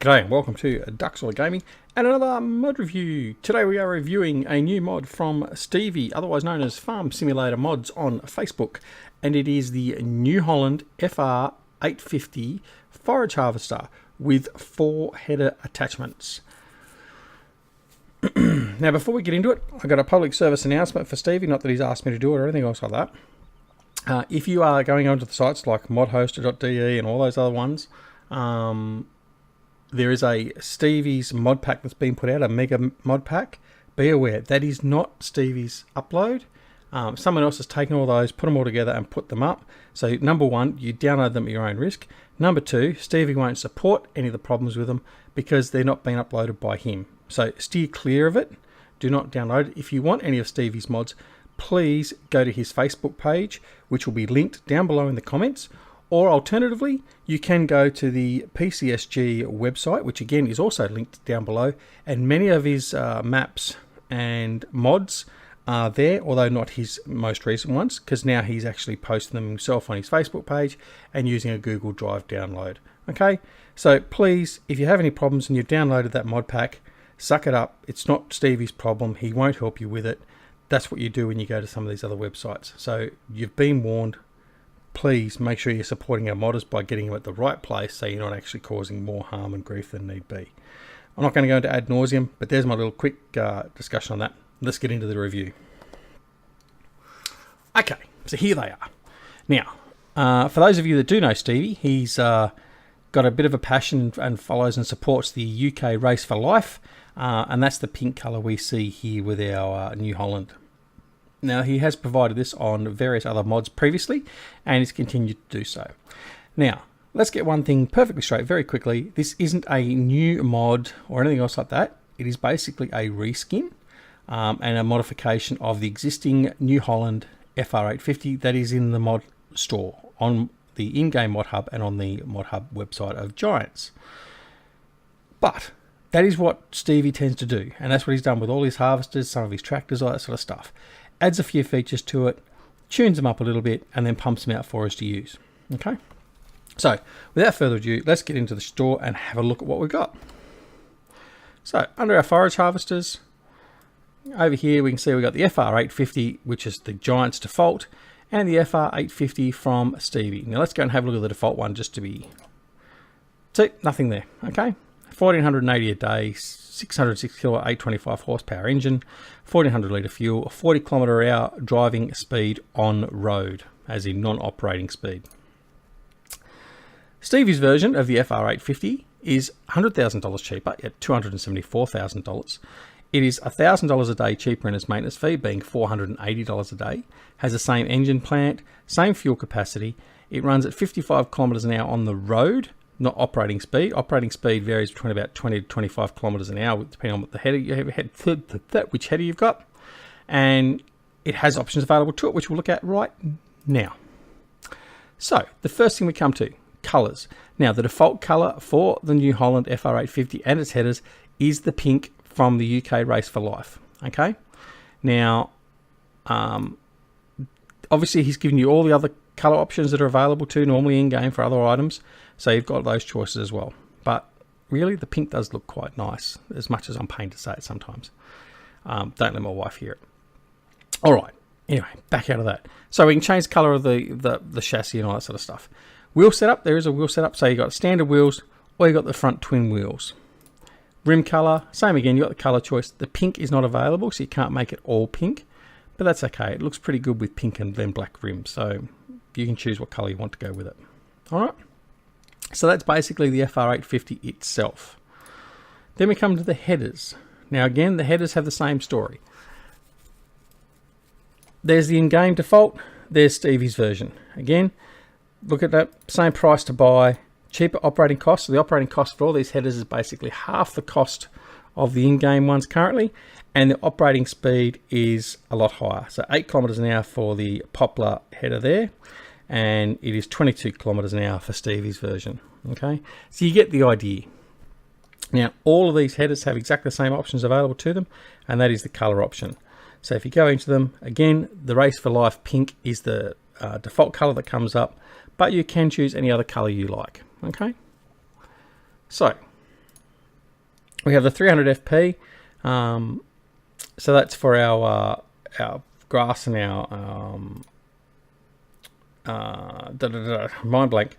G'day and welcome to Duxola Gaming and another mod review. Today we are reviewing a new mod from Stevie, otherwise known as Farm Simulator Mods on Facebook, and it is the New Holland FR850 Forage Harvester with 4 header attachments. Now before we get into it, I've got a public service announcement for Stevie, not that he's asked me to do it or anything else like that. If you are going onto the sites like modhoster.de and all those other ones, there is a Stevie's mod pack that's been put out, a mega mod pack. Be aware, that is not Stevie's upload. Someone else has taken all those, put them all together and put them up. So number one, you download them at your own risk. Number two, Stevie won't support any of the problems with them because they're not being uploaded by him. So steer clear of it. Do not download it. If you want any of Stevie's mods, please go to his Facebook page, which will be linked down below in the comments. Or alternatively, you can go to the PCSG website, which again is also linked down below. And many of his maps and mods are there, although not his most recent ones, because now he's actually posting them himself on his Facebook page and using a Google Drive download. Okay, so please, if you have any problems and you've downloaded that mod pack, suck it up. It's not Stevie's problem. He won't help you with it. That's what you do when you go to some of these other websites. So you've been warned. Please make sure you're supporting our modders by getting them at the right place so you're not actually causing more harm and grief than need be. I'm not going to go into ad nauseum, but there's my little quick discussion on that. Let's get into the review. Okay, so here they are. Now, for those of you that do know Stevie, he's got a bit of a passion and follows and supports the UK Race for Life, and that's the pink colour we see here with our New Holland. Now, he has provided this on various other mods previously, and he's continued to do so. Now, let's get one thing perfectly straight very quickly. This isn't a new mod or anything else like that. It is basically a reskin and a modification of the existing New Holland FR850 that is in the mod store on the in-game mod hub and on the mod hub website of Giants. But that is what Stevie tends to do, and that's what he's done with all his harvesters, some of his tractors, all that sort of stuff. Adds a few features to it, tunes them up a little bit, and then pumps them out for us to use. Okay, so without further ado, let's get into the store and have a look at what we've got. So under our forage harvesters, over here we can see we've got the FR850, which is the Giants default, and the FR850 from Stevie. Now let's go and have a look at the default one just to be... See, nothing there, okay? 1480 a day, 606 kilowatt, 825 horsepower engine, 1400 litre fuel, 40 kilometre hour driving speed on road, as in non-operating speed. Stevie's version of the FR850 is $100,000 cheaper at $274,000. It is $1,000 a day cheaper in its maintenance fee, being $480 a day. Has the same engine plant, same fuel capacity. It runs at 55 kilometres an hour on the road, not operating speed. Operating speed varies between about 20 to 25 kilometers an hour, depending on what the header you have, which header you've got. And it has options available to it, which we'll look at right now. So the first thing we come to, colors. Now the default color for the New Holland FR850 and its headers is the pink from the UK Race for Life. Okay. Now, obviously he's given you all the other color options that are available to normally in game for other items, so you've got those choices as well. But really the pink does look quite nice, as much as I'm pained to say it sometimes. Don't let my wife hear it. All right, anyway, back out of that. So we can change the color of the chassis and all that sort of stuff. Wheel setup, there is a wheel setup. So you got standard wheels, or you got the front twin wheels. Rim color, same again, you got the color choice. The pink is not available, so you can't make it all pink, but that's okay. It looks pretty good with pink and then black rims, so you can choose what color you want to go with it. All right, so that's basically the FR850 itself. Then we come to the headers. Now again, the headers have the same story. There's the in-game default, there's Stevie's version. Again, look at that, same price to buy, cheaper operating costs. So the operating cost for all these headers is basically half the cost of the in-game ones currently, and the operating speed is a lot higher. So 8 kilometers an hour for the Poplar header there, and it is 22 kilometers an hour for Stevie's version. Okay, so you get the idea. Now all of these headers have exactly the same options available to them, and that is the color option. So if you go into them, again, the Race for Life pink is the default color that comes up, but you can choose any other color you like. Okay, so We have the 300 FP. So that's for our grass and our mind blank,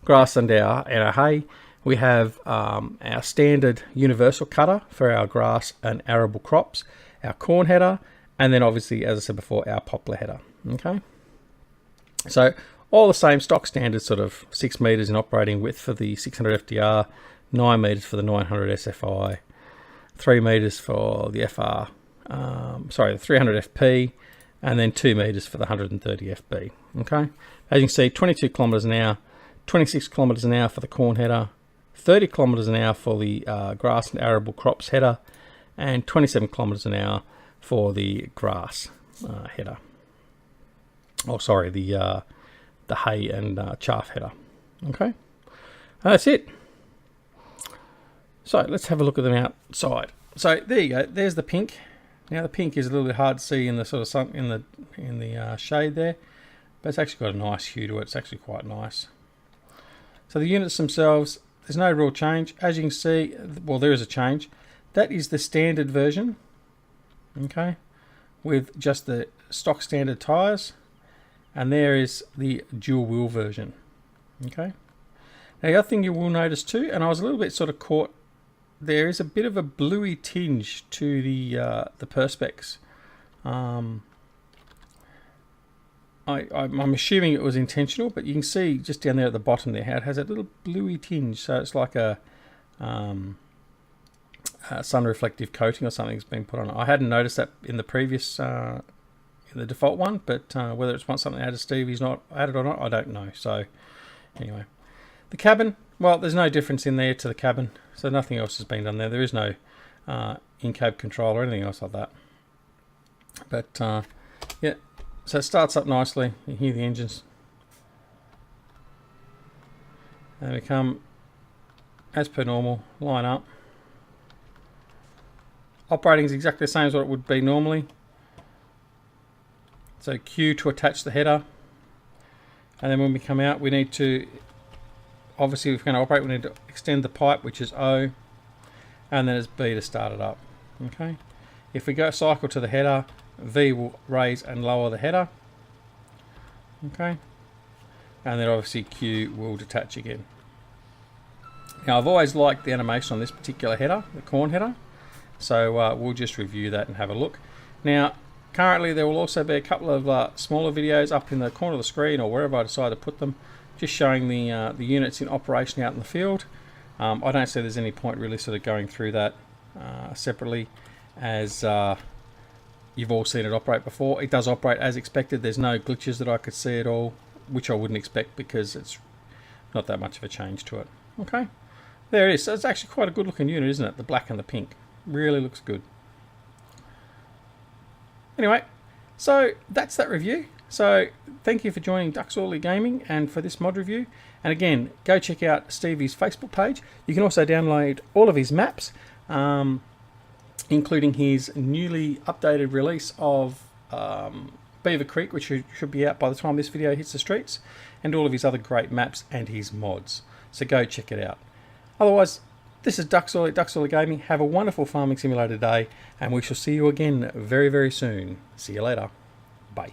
grass and our hay. We have our standard universal cutter for our grass and arable crops, our corn header, and then obviously, as I said before, our poplar header. Okay, so all the same stock standard, sort of 6 meters in operating width for the 600 FDR, 9 meters for the 900 SFI, 3 meters for the the 300 FP, and then 2 meters for the 130 FB. Okay, as you can see, 22 kilometers an hour, 26 kilometers an hour for the corn header, 30 kilometers an hour for the grass and arable crops header, and 27 kilometers an hour for the grass header. Oh, sorry, the hay and chaff header. Okay, that's it. So let's have a look at them outside. So there you go. There's the pink. Now the pink is a little bit hard to see in the sort of sun in the shade there, but it's actually got a nice hue to it. It's actually quite nice. So the units themselves, there's no real change. As you can see, well, there is a change. That is the standard version. Okay, with just the stock standard tires, and there is the dual wheel version. Okay. Now the other thing you will notice too, and I was a little bit sort of caught, there is a bit of a bluey tinge to the Perspex. I'm assuming it was intentional, but you can see just down there at the bottom there how it has a little bluey tinge. So it's like a sun reflective coating or something's been put on it. I hadn't noticed that in the previous, in the default one, but whether it's something added Stevie's not added or not, I don't know. So anyway, the cabin, well, there's no difference in there to the cabin, so nothing else has been done there. There is no in-cab control or anything else like that. But yeah, so it starts up nicely. You hear the engines. And we come, as per normal, line up. Operating is exactly the same as what it would be normally. So Q to attach the header. And then when we come out, we need to, obviously if we're going to operate, we need to extend the pipe, which is O. And then it's B to start it up. Okay. If we go cycle to the header, V will raise and lower the header. Okay. And then obviously Q will detach again. Now I've always liked the animation on this particular header, the corn header. So we'll just review that and have a look. Now currently there will also be a couple of smaller videos up in the corner of the screen or wherever I decide to put them, just showing the units in operation out in the field. I don't see there's any point really sort of going through that separately, as you've all seen it operate before. It does operate as expected. There's no glitches that I could see at all, which I wouldn't expect because it's not that much of a change to it. Okay, there it is. So it's actually quite a good looking unit, isn't it? The black and the pink really looks good. Anyway, so that's that review. So thank you for joining Ducks Oily Gaming and for this mod review. And again, go check out Stevie's Facebook page. You can also download all of his maps, including his newly updated release of Beaver Creek, which should be out by the time this video hits the streets, and all of his other great maps and his mods. So go check it out. Otherwise, this is Ducks Oily Gaming. Have a wonderful farming simulator day, and we shall see you again very, very soon. See you later. Bye.